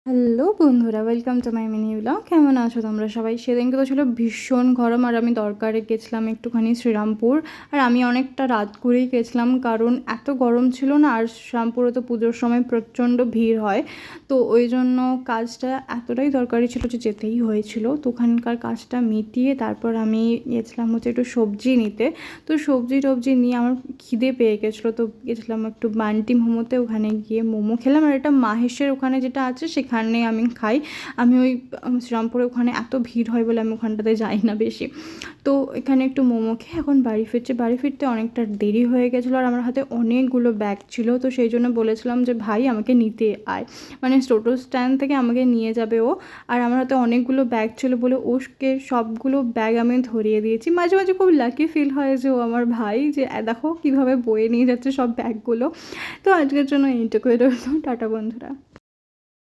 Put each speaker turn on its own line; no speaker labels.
Hello বন্ধুরা, welcome to my mini blog. কেমন আছো তোমরা সবাই? সেদিনকে তো ছিল ভীষণ গরম, আর আমি দরকারে গেছিলাম একটুখানি শ্রীরামপুর। আর আমি অনেকটা রাত করেই গেছিলাম, কারণ এত গরম ছিল না। আর শ্রীরামপুরে তো পুজোর সময় প্রচণ্ড ভিড় হয়, তো ওই জন্য কাজটা এতটাই দরকারি ছিল যে যেতেই হয়েছিল। তো ওখানকার কাজটা মিটিয়ে তারপর আমি গেছিলাম হচ্ছে একটু সবজি নিতে। তো সবজি টবজি নিয়ে আমার খিদে পেয়ে গেছিলো, তো গেছিলাম একটু বান্টি মোমোতে। ওখানে গিয়ে মোমো খেলাম, আর এটা মাহেশের ওখানে যেটা আছে সেখানে আমি খাই। আমি ওই শ্রীরামপুরে ওখানে এত ভিড় হয় বলে আমি ওখানটাতে যাই না বেশি। তো এখানে একটু মোমো খেয়ে এখন বাড়ি ফিরতে অনেকটা দেরি হয়ে গেছিলো, আর আমার হাতে অনেকগুলো ব্যাগ ছিল। তো সেই জন্য বলেছিলাম যে ভাই আমাকে নিতে আয়, মানে টোটো স্ট্যান্ড থেকে আমাকে নিয়ে যাবে ও। আর আমার হাতে অনেকগুলো ব্যাগ ছিল বলে ওকে সবগুলো ব্যাগ আমি ধরিয়ে দিয়েছি। মাঝে মাঝে খুব লাকি ফিল হয় যে ও আমার ভাই, যে দেখো কীভাবে বয়ে নিয়ে যাচ্ছে সব ব্যাগগুলো। তো আজকের জন্য এইটুকুই রইল। টাটা বন্ধুরা।